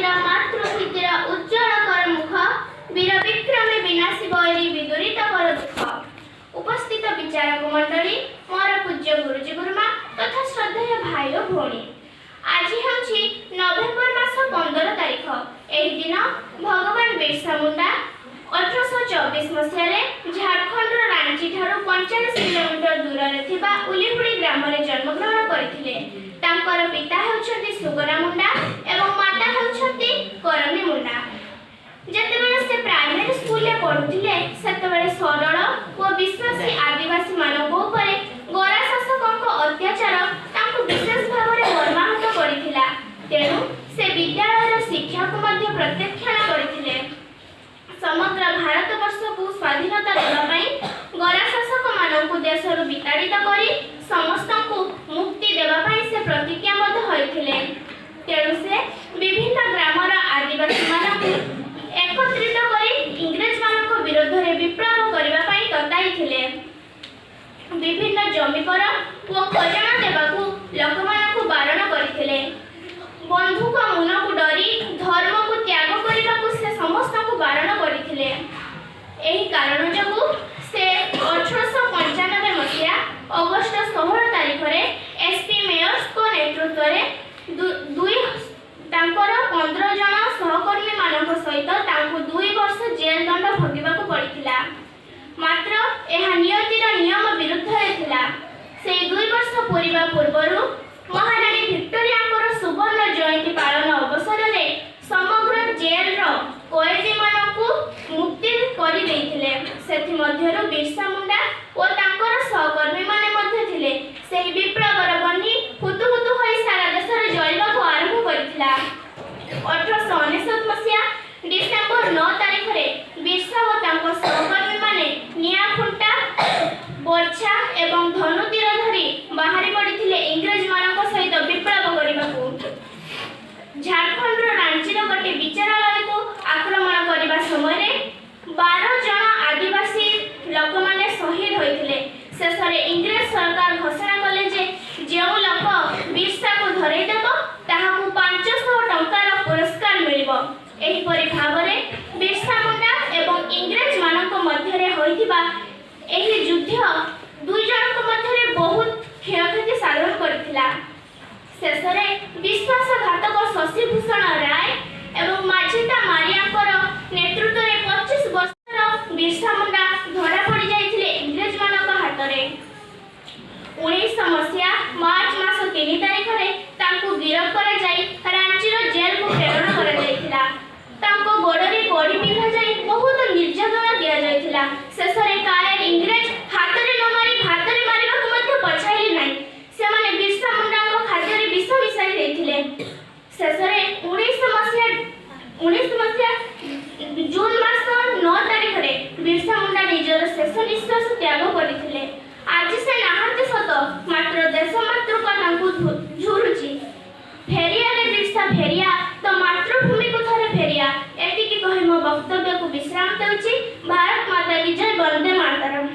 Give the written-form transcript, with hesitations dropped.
ଥିଲା ମାତୃଭୀତିର ଉଜ୍ଜଳକର ମୁଖ, ବୀର ବିକ୍ରମେ ବିନାଶୀ ବୈରୀ ବିଦୁରିତ କର ଦୁଃଖ। ଉପସ୍ଥିତ ବିଚାରକ ମଣ୍ଡଳୀ, ମୋର ପୂଜ୍ୟ ଗୁରୁଜୀ ଗୁରୁମା ତଥା ଶ୍ରଦ୍ଧେୟ ଭାଇ ଓ ଭଉଣୀ, ଆଜି ହେଉଛି ନଭେମ୍ବର ମାସ 15 ତାରିଖ। ଏହି ଦିନ ଭଗବାନ ବିର୍ସା ମୁଣ୍ଡା 1824 ମସିହାରେ ଝାଡ଼ଖଣ୍ଡର ରାଞ୍ଚି ଠାରୁ 45 କିଲୋମିଟର ଦୂରରେ ଥିବା ଉଲିହୁଡ଼ି ଗ୍ରାମରେ ଜନ୍ମଗ୍ରହଣ କରିଥିଲେ। ତାଙ୍କର ପିତା ହେଉଛନ୍ତି ସୁଗରା ମୁଣ୍ଡା ଏବଂ ମାତା ହେଉଛନ୍ତି କରମୀ ମୁଣ୍ଡା। ଯେତେବେଳେ ସେ ପ୍ରାଇମେରୀ ସ୍କୁଲରେ ପଢୁଥିଲେ ସେତେବେଳେ ସରଳ ଓ ବିଶ୍ୱାସୀ ଆଦିବାସୀମାନଙ୍କ ଉପରେ ଗୋରା ଶାସକଙ୍କ ଅତ୍ୟାଚାର ତାଙ୍କୁ ବିଶେଷ ଭାବରେ ମର୍ମାହତ କରିଥିଲା। ତେଣୁ ସେ ବିଦ୍ୟାଳୟର ଶିକ୍ଷାକୁ ମଧ୍ୟ ପ୍ରତ୍ୟାଖ୍ୟାନ କରିଥିଲେ। ସମଗ୍ର ଭାରତବର୍ଷକୁ ସ୍ୱାଧୀନତା ଦେବା ପାଇଁ ଗୋରା ଶାସକମାନଙ୍କୁ ଦେଶରୁ ବିତାଡ଼ିତ କରି ସମସ୍ତଙ୍କୁ ମୁକ୍ତି ଦେବା ପାଇଁ ସେ ପ୍ରତିଜ୍ଞାବଦ୍ଧ ହୋଇଥିଲେ। ତେଣୁ ସେ ବିଭିନ୍ନ ଗ୍ରାମର ଆଦିବାସୀମାନଙ୍କୁ ଏକତ୍ରିତ କରି ଇଂରେଜମାନଙ୍କ ବିରୋଧରେ ବିପ୍ଳବ କରିବା ପାଇଁ ତତାଇଥିଲେ। ବିଭିନ୍ନ ଜମିକର ଓ ଖଜଣା ଦେବାକୁ ଲୋକମାନଙ୍କୁ ବାରଣ କରିଥିଲେ। ବନ୍ଧୁକ ମୁନକୁ ଡରି ଧର୍ମକୁ ତ୍ୟାଗ କରିବାକୁ ସେ ସମସ୍ତଙ୍କୁ ବାରଣ କରିଥିଲେ। ଏହି କାରଣ ଯୋଗୁଁ ସେ 1895 ମସିହା ଅଗଷ୍ଟ 16 ତାରିଖରେ ଏସ୍ପି ମେୟର୍ସଙ୍କ ନେତୃତ୍ୱରେ ତାଙ୍କର 15 ଜଣ ସହକର୍ମୀମାନଙ୍କ ସହିତ ତାଙ୍କୁ 2 ବର୍ଷ ଜେଲ୍ ଦଣ୍ଡ ଭୋଗିବାକୁ ପଡ଼ିଥିଲା। ମାତ୍ର ଏହା ନିୟତିର ନିୟମ ବିରୁଦ୍ଧରେ ଥିଲା। ସେହି 2 ବର୍ଷ ପୂରିବା ପୂର୍ବରୁ ମହାରାଣୀ ଭିକ୍ଟୋରିଆଙ୍କର ସୁବର୍ଣ୍ଣ ଜୟନ୍ତୀ ପାଳନ ଅବସରରେ ସମଗ୍ର ଜେଲ୍ର କଏଦୀମାନଙ୍କୁ ମୁକ୍ତି କରିଦେଇଥିଲେ। ସେଥିମଧ୍ୟରୁ ବିର୍ସା ମୁଣ୍ଡା ଓ ତାଙ୍କର ସହକର୍ମୀମାନେ ମଧ୍ୟ ଥିଲେ। ସେହି ବିପ୍ଳବର ବହ୍ନି ହୁତୁ ହୁତୁ ହୋଇ ସାରା ଦେଶରେ ଜଳିବାକୁ ଆରମ୍ଭ କରିଥିଲା। 1899 ମସିହା ଡିସେମ୍ବର 9 ତାରିଖରେ ବିର୍ସା ଓ ତାଙ୍କ ସହକର୍ମୀମାନେ ନିଆଁ ଖୁଣ୍ଟା, ବର୍ଚ୍ଛା ଏବଂ ଧନୁତୀର ଧରି ବାହାରି ପଡ଼ିଥିଲେ ଇଂରେଜମାନଙ୍କ ସହିତ ବିପ୍ଳବ କରିବାକୁ। ଝାଡ଼ଖଣ୍ଡର ରାଞ୍ଚିର ଗୋଟିଏ ବିଚାରାଳୟକୁ ଆକ୍ରମଣ କରିବା ସମୟରେ 12 ଜଣ ଆଦିବାସୀ ଲୋକମାନେ ଶହୀଦ ହୋଇଥିଲେ। ଶେଷରେ ଇଂରେଜ ସରକାର ଘୋଷଣା କଲେ ଯେ ଯେଉଁ ଲୋକ ବିର୍ସାକୁ ଧରେଇଦେବ ତାହାକୁ 500 ଟଙ୍କାର ପୁରସ୍କାର ମିଳିବ। ଏହିପରି ଭାବରେ ବିର୍ସା ମୁଣ୍ଡା ଏବଂ ଇଂରେଜମାନଙ୍କ ମଧ୍ୟରେ ହୋଇଥିବା ଏହି ଯୁଦ୍ଧ 2 ଜଣଙ୍କ ମଧ୍ୟରେ ବହୁତ କ୍ଷୟକ୍ଷତି ସାଧନ କରିଥିଲା। ଶେଷରେ ବିଶ୍ୱାସଘାତକ ଶଶିଭୂଷଣ ରାୟ ଏବଂ ମାଝେଟା ମାରିଆଙ୍କର ନେତୃତ୍ୱରେ 25 ବର୍ଷର ବିର୍ସା ମୁଣ୍ଡା ଧରା ପଡ଼ିଯାଇଥିଲେ ଇଂରେଜମାନଙ୍କ ହାତରେ। 1900 ମସିହା ମାର୍ଚ୍ଚ ମାସ 3 ତାରିଖରେ ତାଙ୍କୁ ଗିରଫ କରାଯାଇ ରାଞ୍ଚିର ଜେଲକୁ ପ୍ରେରଣ କରାଯାଇଥିଲା। ତାଙ୍କ ଗୋଡ଼ରେ ଗୋଡ଼ି ପିନ୍ଧାଯାଇ ବହୁତ ନିର୍ଯାତନା ଦିଆଯାଇଥିଲା। ଶେଷରେ କାୟର ଇଂରେଜ ହାତରେ ନ ମାରି ଭାତରେ ମାରିବାକୁ ମଧ୍ୟ ପଛାଇଲେ ନାହିଁ। ସେମାନେ ବିର୍ସା ମୁଣ୍ଡାଙ୍କ ଖାଦ୍ୟରେ ବିଷ ମିଶାଇ ଦେଇଥିଲେ। ଶେଷରେ 1900 ମସିହା ଜୁନ୍ ମାସ 9 ତାରିଖରେ ବିର୍ସା ମୁଣ୍ଡା ନିଜର ଶେଷ ନିଶ୍ୱାସ ତ୍ୟାଗ କରିଥିଲେ। ଆଜି ସେ ନାହାନ୍ତି ସତ, ମାତ୍ର ଦେଶ ମାତୃକା ତାଙ୍କୁ ଝୁରୁଛି। ଫେରିଆ ରେ ବିର୍ସା ଫେରିଆ, ତ ମାତୃଭୂମିକୁ ଥରେ ଫେରିଆ। ଏତିକି କହି ମୋ ବକ୍ତବ୍ୟକୁ ବିଶ୍ରାମ ଦେଉଛି। ଭାରତ ମାତା କି ଜୟ, ବନ୍ଦେ ମାତରମ୍।